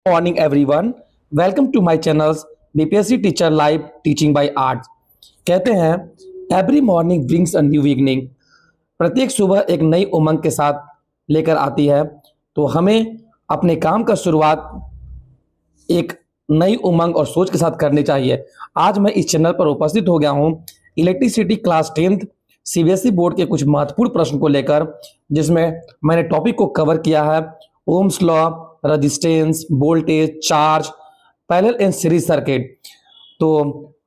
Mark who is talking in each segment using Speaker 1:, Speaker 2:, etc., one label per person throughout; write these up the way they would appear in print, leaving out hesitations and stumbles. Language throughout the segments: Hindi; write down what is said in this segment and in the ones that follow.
Speaker 1: Morning everyone, welcome to my channels BPSC Teacher Live Teaching by Arts। कहते हैं every morning brings a new beginning. प्रत्येक सुबह एक नई उमंग के साथ लेकर आती है, तो हमें अपने काम का शुरुआत एक नई उमंग और सोच के साथ करनी चाहिए। आज मैं इस चैनल पर उपस्थित हो गया हूं electricity class 10th CBSE board के कुछ महत्वपूर्ण प्रश्न को लेकर, जिसमें मैंने टॉपिक को कवर किया है Ohm's law, resistance, voltage, charge, parallel and series circuit. तो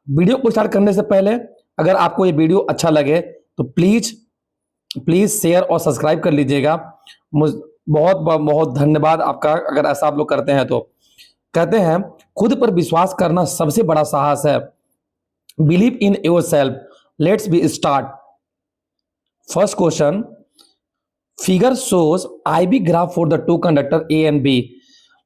Speaker 1: वीडियो को स्टार्ट करने से पहले अगर आपको ये वीडियो अच्छा लगे तो प्लीज प्लीज शेयर और सब्सक्राइब कर लीजिएगा। बहुत बहुत धन्यवाद आपका अगर ऐसा आप लोग करते हैं तो। कहते हैं खुद पर विश्वास करना सबसे बड़ा साहस है। Believe in your self. Let's be start. First question, figure shows IV graph for the two conductor A and B.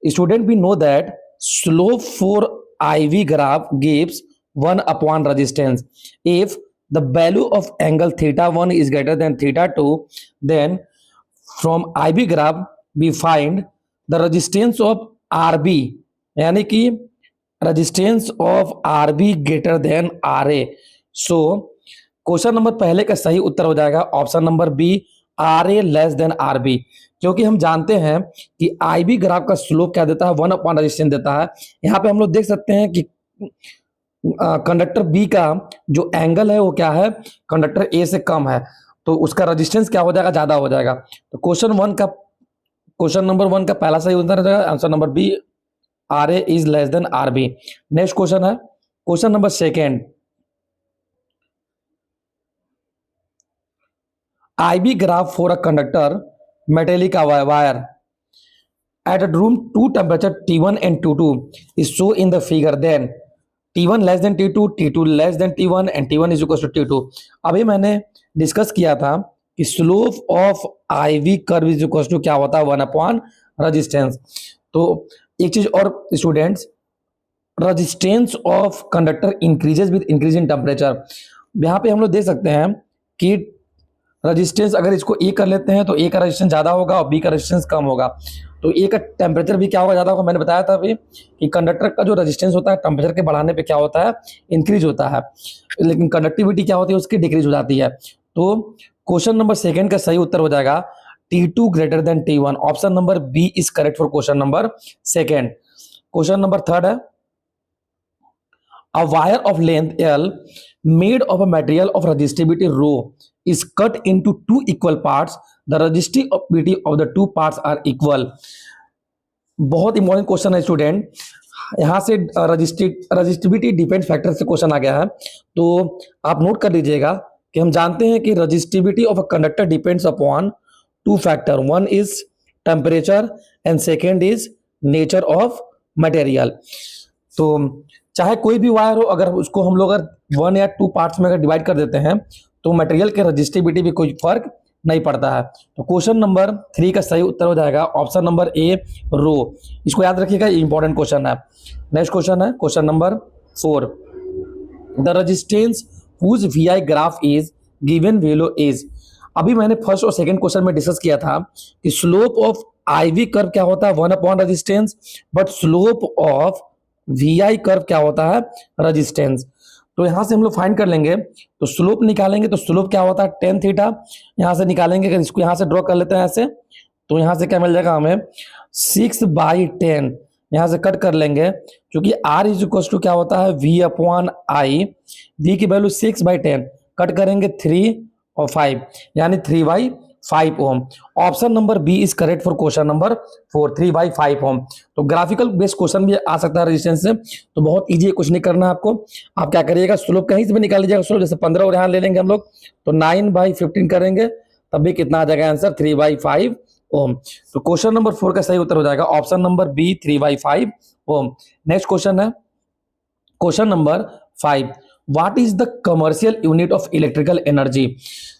Speaker 1: Student, we know that slope for IV graph gives 1 upon resistance. If the value of angle theta 1 is greater than theta 2, then from IV graph we find the resistance of RB, यानी कि resistance of RB greater than RA. So question number पहले का सही उत्तर हो जाएगा option number B, RA less than RB। क्योंकि हम जानते हैं कि IB ग्राफ का स्लोप क्या देता है, 1 अपॉन रेजिस्टेंस देता है। यहाँ पे हम लोग देख सकते हैं कि कंडक्टर बी का जो एंगल है वो क्या है, कंडक्टर ए से कम है, तो उसका रेजिस्टेंस क्या हो जाएगा, ज्यादा हो जाएगा। तो क्वेश्चन नंबर वन का पहला सही उत्तर हो जाएगा answer number B, RA is less than RB। Next question है question number second, IB graph for a conductor metallic wire at a room 2 temperature T1 and T2 is shown in the figure. Then T1 less than T2, T2 less than T1 and T1 is equal to T2। अभी मैंने डिस्कस किया था कि slope of IV curve is equal to क्या होता है, 1 अपॉन रेजिस्टेंस। तो एक चीज और students, resistance of conductor increases with increase in temperature. यहाँ पे हम लोग देख सकते हैं कि रेजिस्टेंस अगर इसको ए कर लेते हैं तो ए का रेजिस्टेंस ज्यादा होगा और बी का रेजिस्टेंस कम होगा, तो ए का टेम्परेचर भी क्या होगा, ज्यादा होगा। मैंने बताया था अभी कि कंडक्टर का जो रेजिस्टेंस होता है टेम्परेचर के बढ़ाने पे क्या होता है, इंक्रीज होता है, लेकिन कंडक्टिविटी क्या होती है, उसकी डिक्रीज हो जाती है। तो क्वेश्चन नंबर सेकेंड का सही उत्तर हो जाएगा T2 greater than T1। Option number B is correct for question number second. Question number third है, a wire of length L made of a material of resistivity rho is cut into two equal parts. The resistivity of the two parts are equal। बहुत इंपॉर्टेंट क्वेश्चन है स्टूडेंट। यहां से रजिस्टिविटी डिपेंड फैक्टर से क्वेश्चन आ गया है, तो आप नोट कर लीजिएगा कि हम जानते हैं कि resistivity of a conductor depends upon two factor, one is temperature and second is nature of material. तो चाहे कोई भी वायर हो, अगर उसको हम लोग अगर 1 या 2 पार्ट्स में अगर डिवाइड कर देते हैं तो मटेरियल के रजिस्टिविटी भी कोई फर्क नहीं पड़ता है। तो क्वेश्चन नंबर 3 का सही उत्तर हो जाएगा ऑप्शन नंबर ए, रो। इसको याद रखिएगा, ये इंपॉर्टेंट क्वेश्चन है। नेक्स्ट क्वेश्चन है question number 4, the resistance whose VI graph is given value is. अभी मैंने फर्स्ट और सेकंड क्वेश्चन में डिस्कस किया था कि स्लोप ऑफ IV कर्व क्या होता है, 1 upon resistance, but slope of VI curve क्या होता है, रेजिस्टेंस। तो यहां से हम लोग फाइंड कर लेंगे, तो स्लोप निकालेंगे तो स्लोप क्या होता है, tan थीटा। यहां से निकालेंगे, अगर इसको यहां से ड्रॉ कर लेते हैं ऐसे, तो यहां से क्या मिल जाएगा हमें 6/10। यहां से कट कर लेंगे, क्योंकि R इज इक्वल टू क्या होता है, V अपॉन I। V की वैल्यू 6/10, कट करेंगे 3 और 5, यानी 3/5 ohm. Option number B is correct for question number 4, 3/5 ohm. तो ग्राफिकल बेस्ड क्वेश्चन भी आ सकता है रेजिस्टेंस से, तो बहुत इजी है, कुछ नहीं करना है आपको। आप क्या करिएगा, स्लोप कहीं से भी निकाल लीजिएगा। स्लोप जैसे 15 और यहाँ ले लेंगे हम लोग, तो 9/15 करेंगे, तब भी कितना आ जाएगा आंसर, 3/5 ओम। तो क्वेश्चन नंबर 4 का सही उत्तर हो जाएगा option number B, 3/5 ohm. Next question है question number 5, what is the commercial unit of electrical energy.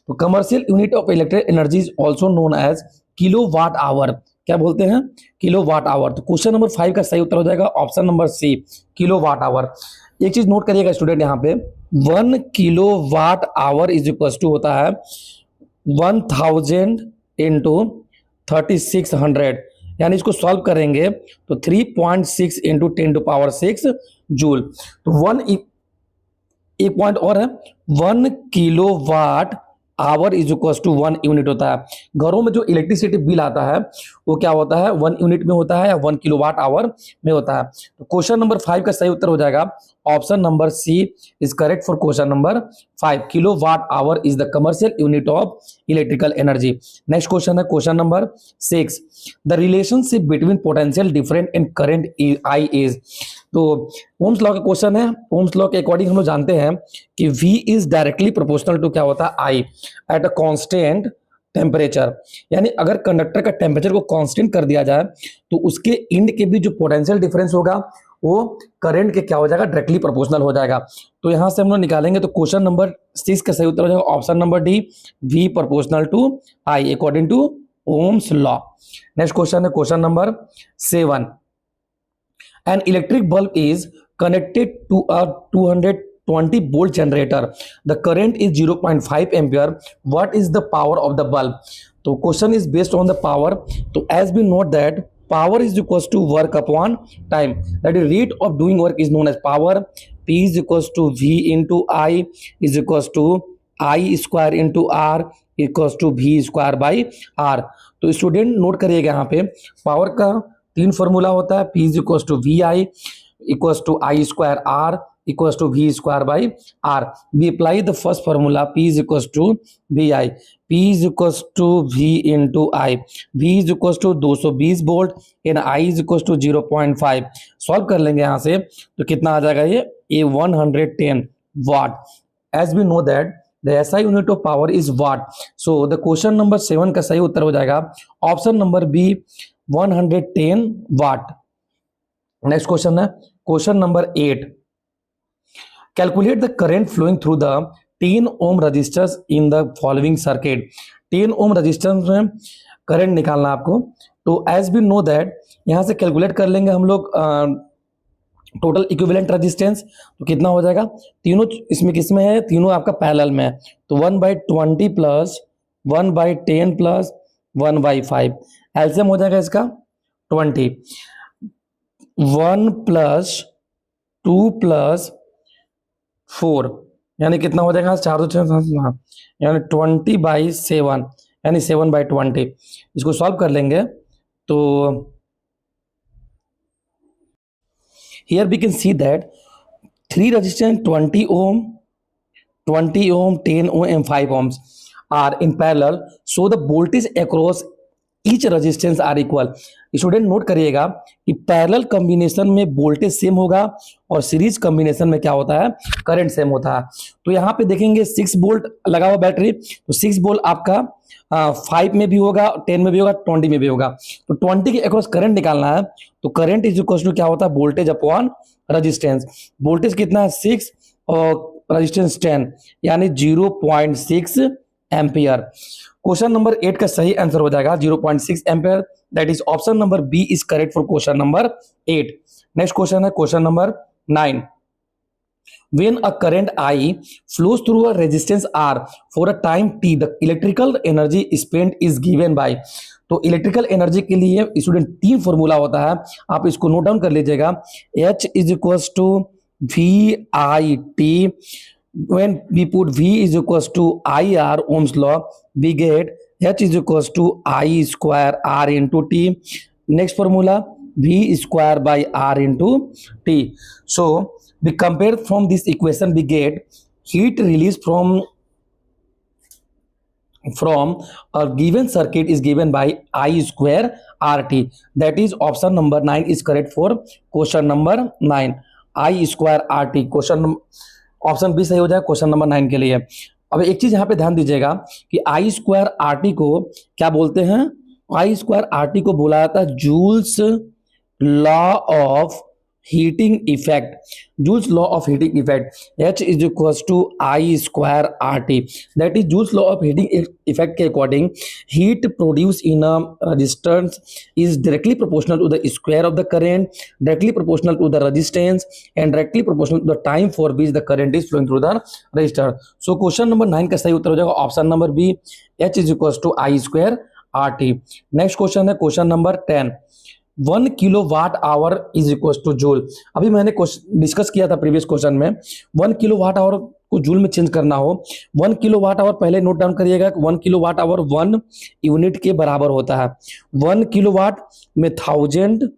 Speaker 1: तो commercial unit of electrical energy is also known as kilowatt hour. क्या बोलते हैं, किलोवाट आवर। तो क्वेश्चन नंबर 5 का सही उत्तर हो जाएगा option number C, kilowatt hour. एक चीज नोट करिएगा स्टूडेंट, यहाँ पे 1 kilowatt hour is equal to होता है 1000 इंटू 3600, यानी इसको सॉल्व करेंगे तो 3.6 इंटू 10⁶ जूल। तो एक पॉइंट और है, 1 kilowatt hour is equal to 1 unit होता है। घरों में जो इलेक्ट्रिसिटी बिल आता है वो क्या होता है, 1 यूनिट में होता है या 1 किलोवाट आवर में होता है। तो क्वेश्चन नंबर 5 का सही उत्तर हो जाएगा option number C is correct for question number 5। Kilowatt hour is the commercial unit of electrical energy. Next question है question number 6, the relationship between potential different and current I is. तो ओम्स लॉ का क्वेश्चन है। ओम्स लॉ के अकॉर्डिंग हम लोग जानते हैं कि V is directly proportional to क्या होता है I at a constant temperature. यानी अगर कंडक्टर का टेम्परेचर को कांस्टेंट कर दिया जाए तो उसके इंड के बीच जो पोटेंशियल डिफरेंस होगा वो करंट के क्या हो जाएगा, डायरेक्टली प्रोपोर्शनल हो जाएगा। तो यहां से हम लोग निकालेंगे तो क्वेश्चन नंबर 6 का सही उत्तर हो जाएगा option number D, V proportional to I according to Ohm's law. Next question है question number 7, an electric bulb is connected to a 220 volt generator, the current is 0.5 ampere, what is the power of the bulb? तो question is based on the power। तो as we note that power is equals to work upon time, that is rate of doing work is known as power। P is equals to V into I is equals to I square into R equals to V square by R। तो स्टूडेंट नोट करिएगा यहाँ पे पावर का 3 फॉर्मूला होता है, P is equals to V I equals to I square R equals to V square by R. We apply the first formula, P is equals to V I, P is equals to V into I, V is equals to 220 volt and I is equals to 0.5। Solve कर लेंगे यहाँ से तो कितना आ जाएगा ये 110 watt. As we know that the SI unit of power is watt, so the question number 7 का सही उत्तर हो जाएगा option number B 110 watt. Next question है question number 8, calculate the current flowing through the 10 ohm resistors in the following circuit. 10 ohm resistors में करंट निकालना आपको। तो एज वी नो दैट यहां से कैलकुलेट कर लेंगे हम लोग टोटल इक्विवेलेंट रेजिस्टेंस। तो कितना हो जाएगा, तीनों इसमें किसमें है, तीनों आपका पैरेलल में है। तो 1/20 प्लस 1/10 प्लस 1/5 एलसीएम हो जाएगा इसका 20। 1 प्लस 2 प्लस 4 यानी कितना हो जाएगा 4 यानी 20/7 यानी 7/20। इसको सॉल्व कर लेंगे तो here we can see that 3 resistance 20 ohm, 10 ohm and 5 ohms are in parallel, so the voltage across each resistance are equal। Student note करिएगा कि पैरेलल कॉम्बिनेशन में वोल्टेज सेम होगा और सीरीज कॉम्बिनेशन में क्या होता है, करंट सेम होता है। तो यहाँ पे देखेंगे 6 वोल्ट लगा हुआ बैटरी, तो 6 वोल्ट आपका 5 में भी होगा, 10 में भी होगा, 20 में भी होगा। तो 20 के अक्रॉस करंट निकालना है तो करंट इज इक्वल टू क्या होता है, वोल्टेज अपॉन रजिस्टेंस। वोल्टेज कितना है 6 और रजिस्टेंस 10 यानी 0.6 एम्पियर। क्वेश्चन नंबर 8 का सही आंसर हो जाएगा 0.6 ampere, that is option number B is correct for question number 8। Next question है question number 9, when a current I flows through a resistance R for a time t, the electrical energy spent is given by। तो इलेक्ट्रिकल एनर्जी के लिए स्टूडेंट 3 फॉर्मूला होता है, आप इसको नोट डाउन कर लीजिएगा। H is equals to V I T, when we put V is equals to IR Ohm's law, we get H is equals to I square R into T। Next formula V square by R into T। So we compare from this equation, we get heat release from a given circuit is given by I square RT, that is option number 9 is correct for question number 9, I square RT। Question option B सही हो जाए क्वेश्चन नंबर 9 के लिए। अब एक चीज यहाँ पे ध्यान दीजिएगा कि आई स्क्वायर आरटी को क्या बोलते हैं, आई स्क्वायर आरटी को बोला जाता है Joule's law of heating effect. Joule's law of heating effect H is equals to I square R T, that is Joule's law of heating effect के according heat produce in a resistance is directly proportional to the square of the current, directly proportional to the resistance and directly proportional to the time for which the current is flowing through the register. So question number 9 का सही उत्तर हो जाएगा option number B, H is equals to I square RT। Next question है question number 10। 1 kWh is equal to joule. अभी मैंने डिस्कस किया था प्रीवियस क्वेश्चन में, 1 kWh को जूल में चेंज करना हो, 1 kWh पहले नोट डाउन करिएगा। 1 kWh 1 यूनिट के बराबर होता है। 1 kW में 1000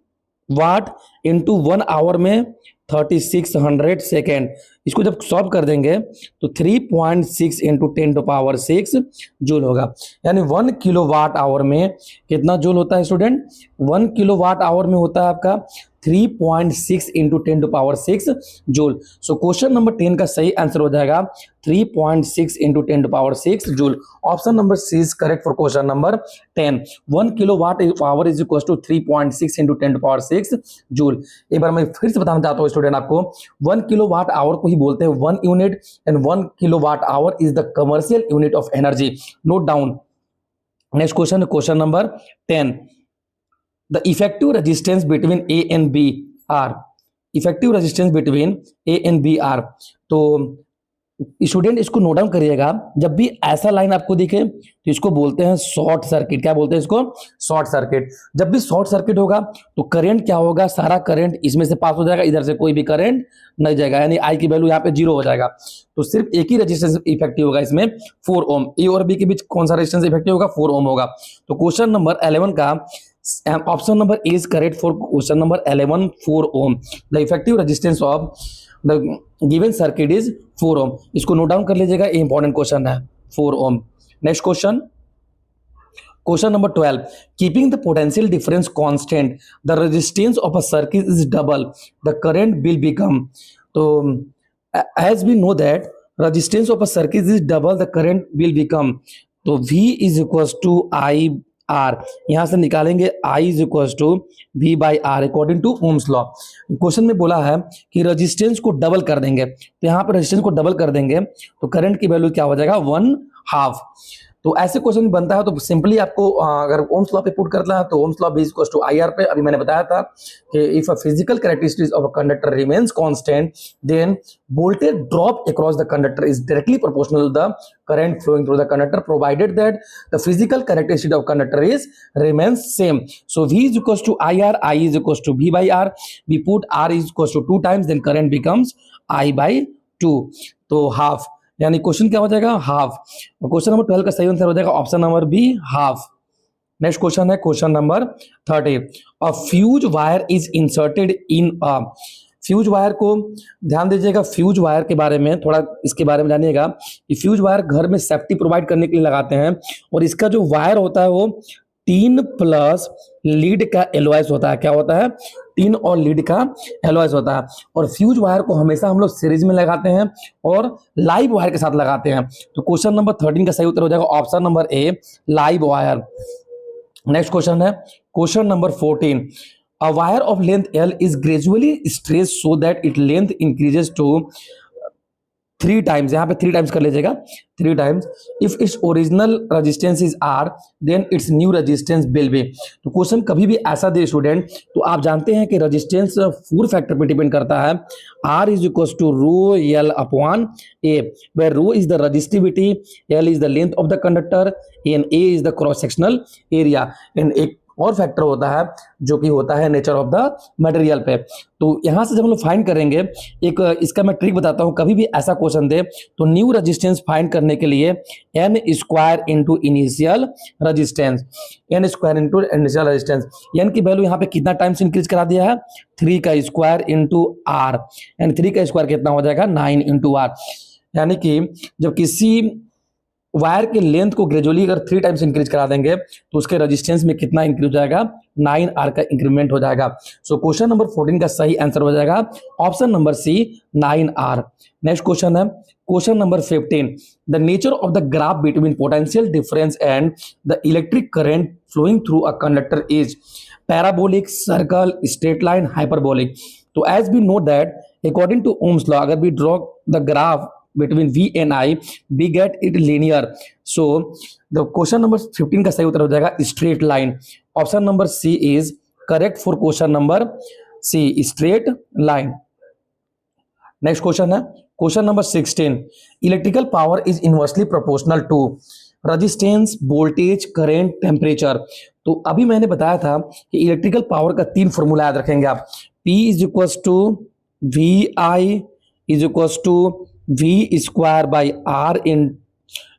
Speaker 1: वाट इंटू 1 आवर में 3600 सेकेंड। इसको जब सॉल्व कर देंगे तो 3.6 इंटू 10⁶ जूल होगा। यानी 1 kWh में कितना जूल होता है स्टूडेंट? 1 kWh में होता है आपका 3.6 into 10⁶ joule. So question number 10 का सही आंसर हो जाएगा 3.6 into 10⁶ joule. Option number C is correct for question number 10। 1 kWh is equal to 3.6 into 10⁶ joule. एक बार मैं फिर से बताना चाहता हूँ स्टूडेंट आपको, 1 kWh को ही बोलते हैं 1 unit, and 1 kWh is the commercial unit of energy. Note down. Next question है question number 10। The effective resistance between A and B are, effective resistance between A and B are। तो स्टूडेंट इसको नोट डाउन करिएगा, जब भी ऐसा लाइन आपको दिखे तो इसको बोलते हैं शॉर्ट सर्किट। क्या बोलते हैं इसको? Short circuit. जब भी शॉर्ट सर्किट होगा तो करंट क्या होगा? सारा करंट इसमें से पास हो जाएगा, इधर से कोई भी करंट नहीं जाएगा, यानी आई की वैल्यू यहाँ पे 0 हो जाएगा। तो सिर्फ एक ही रेजिस्टेंस इफेक्टिव होगा इसमें, 4 ओम। ए और बी के बीच कौन सा रेजिस्टेंस इफेक्टिव होगा? 4 ओम होगा। तो क्वेश्चन नंबर 11 का option number A is correct for question number 11, 4 ohm. The effective resistance of the given circuit is 4 ohm. इसको नोट डाउन कर लीजिएगा, ये इंपॉर्टेंट क्वेश्चन है, 4 ohm. Next question, question number 12। Keeping the potential difference constant, the resistance of a circuit is double, the current will become. तो as we know that resistance of a circuit is double, the current will become. तो V is equal to I R, यहां से निकालेंगे I is equal to V by R according to Ohm's law. Question में बोला है कि रेजिस्टेंस को डबल कर देंगे, तो यहाँ पर रेजिस्टेंस को डबल कर देंगे तो करंट की वैल्यू क्या हो जाएगा? 1/2। तो ऐसे क्वेश्चन बनता है तो सिंपली आपको अगर ओम्स लॉ पे पुट करना है तो Ohm's law is equal to IR पे। अभी मैंने बताया था कि if a physical characteristics of a conductor remains constant then voltage drop across the conductor is directly proportional to the current flowing through the conductor provided that the physical characteristic of conductor is remains same. So V is equals to IR, I is equals to V by R. We put R is equals to 2 times, then current becomes I by 2. तो half, यानी क्वेश्चन क्या हो जाएगा? हाफ। क्वेश्चन नंबर 12 का सही आंसर हो जाएगा option number B, half. Next question है question number 30। A fuse wire is inserted in a, fuse wire को ध्यान दीजिएगा, फ्यूज वायर के बारे में थोड़ा इसके बारे में जानिएगा कि फ्यूज वायर घर में सेफ्टी प्रोवाइड करने के लिए लगाते हैं, और इसका जो वायर होता है वो 3 प्लस लीड का एलॉयस होता है। क्या होता है? 3 और लीड का एलॉयस होता है। और फ्यूज वायर को हमेशा हम लोग सीरीज में लगाते हैं और लाइव वायर के साथ लगाते हैं। तो क्वेश्चन नंबर 13 का सही उत्तर हो जाएगा ऑप्शन नंबर ए, लाइव वायर। नेक्स्ट क्वेश्चन है question number 14। A wire of length L is gradually stretched so that its length increases to 3 times। यहाँ पे 3 टाइम्स कर लीजिएगा, 3 times. If its original resistance is R, then its new resistance will be. तो क्वेश्चन कभी भी ऐसा दे स्टूडेंट तो आप जानते हैं कि रेजिस्टेंस 4 फैक्टर पे डिपेंड करता है। R is equal to rho L upon A, where rho is the resistivity, L is the length of the conductor, and A is the cross sectional area. And एक और फैक्टर होता है जो कि होता है नेचर ऑफ द मटेरियल पे। तो यहां से जब हम लोग फाइंड करेंगे, एक इसका मैं ट्रिक बताता हूं, कभी भी ऐसा क्वेश्चन दे तो न्यू रेजिस्टेंस फाइंड करने के लिए n square into initial resistance, n square into initial resistance. n की वैल्यू यहाँ पे कितना टाइम्स इंक्रीज करा दिया है? 3 का स्क्वायर इंटू आर, एंड 3 का स्क्वायर कितना हो जाएगा? 9 इंटू आर। यानी कि जब किसी वायर के लेंथ को ग्रेजुअली अगर 3 टाइम्स इंक्रीज करा देंगे तो उसके रेजिस्टेंस में कितना इंक्रीज हो जाएगा? 9R का इंक्रीमेंट हो जाएगा। सो क्वेश्चन नंबर 14 का सही आंसर हो जाएगा option number C, 9R। Next question है question number 15। The nature of the graph between potential difference and the electric current flowing through a conductor is parabolic, circle, straight line, hyperbolic. तो as we know that according to Ohm's law, अगर we draw the graph between V and I, we get it linear. So the question number 15 का सही उत्तर हो जाएगा straight line. Option number C is correct for question number C, straight line. Next question है question number 16. Electrical power is inversely proportional to, resistance, voltage, current, temperature. तो अभी मैंने बताया था कि इलेक्ट्रिकल पावर का 3 फॉर्मूला याद रखेंगे आप। P is equal to VI is equal to V square by R in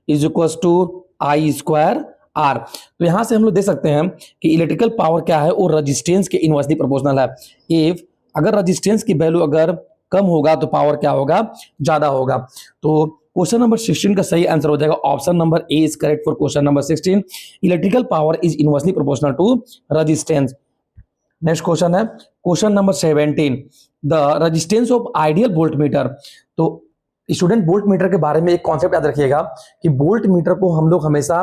Speaker 1: is equal to I square R। तो यहां से हम लोग देख सकते हैं कि इलेक्ट्रिकल पावर क्या है, और रजिस्टेंस के इनवर्सली प्रोपोर्शनल है। इफ अगर रजिस्टेंस की वैल्यू अगर कम होगा तो पावर क्या होगा, ज्यादा होगा। तो क्वेश्चन नंबर 16 का सही आंसर हो जाएगा option number A is correct for question number 16। Electrical power is inversely proportional to resistance. Next question है question number 17, the resistance of ideal volt meter. तो स्टूडेंट वोल्ट मीटर के बारे में एक कॉन्सेप्ट याद रखिएगा कि वोल्ट मीटर को हम लोग हमेशा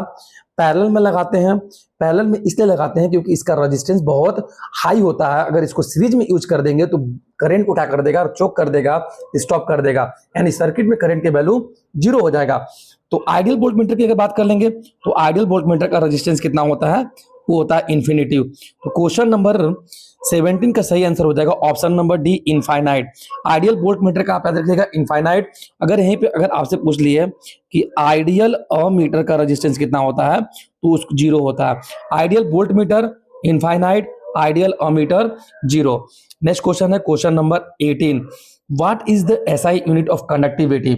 Speaker 1: पैरेलल में लगाते हैं। पैरेलल में इसलिए लगाते हैं क्योंकि इसका रेजिस्टेंस बहुत हाई होता है। अगर इसको सीरीज में यूज कर देंगे तो करंट को क्या कर देगा, चोक कर देगा, स्टॉप कर देगा, यानी सर्किट में करंट की वैल्यू 0 हो जाएगा। तो आइडियल वोल्ट मीटर की अगर बात कर लेंगे तो आइडियल वोल्ट मीटर का रेजिस्टेंस कितना होता है, वो होता है इन्फिनिटिव। तो क्वेश्चन नंबर 17 का सही आंसर हो जाएगा option number D, infinite. Ideal volt metre का आप याद रखिएगा इनफाइनाइट। अगर यहीं पे अगर आपसे पूछ लिए कि आइडियल मीटर का रेजिस्टेंस कितना होता है तो उसको 0 होता है। Ideal volt meter infinite, ideal meter 0। Next question है question number 18, what is the SI unit of conductivity.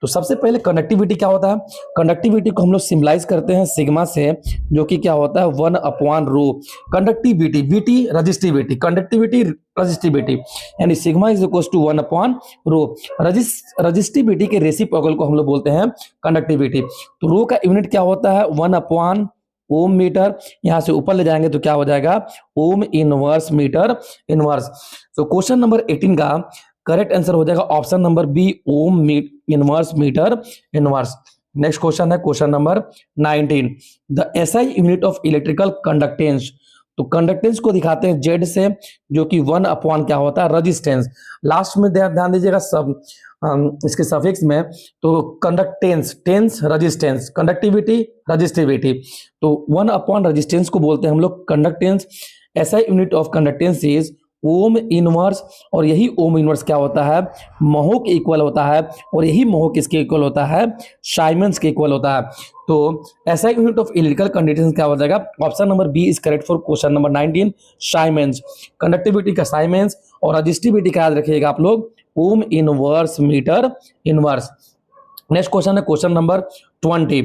Speaker 1: तो सबसे पहले कंडक्टिविटी क्या होता है, कंडक्टिविटी को हम लोग सिंबलाइज करते हैं सिग्मा से, जो कि क्या होता है 1/रो। कंडक्टिविटी, बीटी रजिस्टिविटी, कंडक्टिविटी रजिस्टिविटी, यानी सिग्मा इज इक्वल टू 1/रो। रजिस्टिविटी के रेसिप्रोकल को हम लोग बोलते हैं कंडक्टिविटी। तो रो का यूनिट क्या होता है 1/ओम मीटर। यहां से ऊपर ले जाएंगे तो क्या हो जाएगा ओम इनवर्स मीटर इनवर्स। तो क्वेश्चन नंबर 18 का करेक्ट आंसर हो जाएगा option number B, ohm inverse metre inverse. Next question है question number 19, the SI unit of electrical conductance. तो कंडक्टेंस को दिखाते हैं जेड से, जो कि 1/ क्या होता है रेजिस्टेंस। लास्ट में ध्यान दीजिएगा सब इसके सफिक्स में। तो conductance, tense resistance, conductivity resistivity. तो 1/ रेजिस्टेंस को बोलते हैं हम लोग conductance. SI unit of conductance is ohm inverse, और यही ओम इनवर्स क्या होता है महो के इक्वल होता है, और यही महो किसके इक्वल होता है साइमंस के इक्वल होता है। तो ऐसा यूनिट ऑफ इलेक्ट्रिकल कंडक्टेंस क्या हो जाएगा option number B is correct for question number 19, siemens. Conductivity का साइमंस, और रजिस्टिविटी का याद रखिएगा आप लोग ohm inverse metre inverse. Next question है question number 20,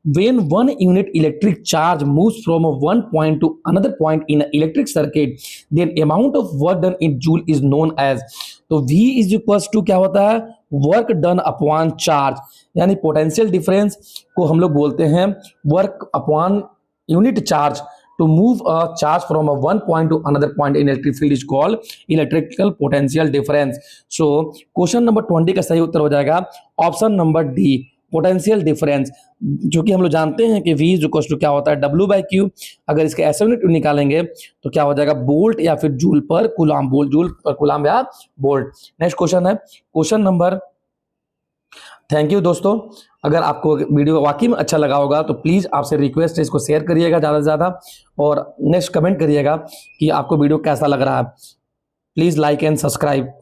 Speaker 1: when one unit electric charge moves from one point to another point in an electric circuit, then amount of work done in joule is known as। तो V is equals to क्या होता है वर्क डन अपॉन चार्ज, यानी पोटेंशियल डिफरेंस को हम लोग बोलते हैं work upon unit charge. To move a charge from one point to another point in electric field is called electrical potential difference। So question number 20 का सही उत्तर हो जाएगा option number D, potential difference, जो कि हम लोग जानते हैं कि V इक्वल टू क्या होता है W/Q। अगर इसके ऐसे यूनिट निकालेंगे तो क्या हो जाएगा वोल्ट या फिर जूल पर कूलाम, जूल पर कूलाम या वोल्ट। नेक्स्ट क्वेश्चन है क्वेश्चन नंबर, थैंक यू दोस्तों। अगर आपको वीडियो वाकई में अच्छा लगा होगा तो प्लीज़ आपसे रिक्वेस्ट है इसको शेयर करिएगा ज़्यादा से ज़्यादा, और नेक्स्ट कमेंट करिएगा कि आपको वीडियो कैसा लग रहा है। Please like and subscribe.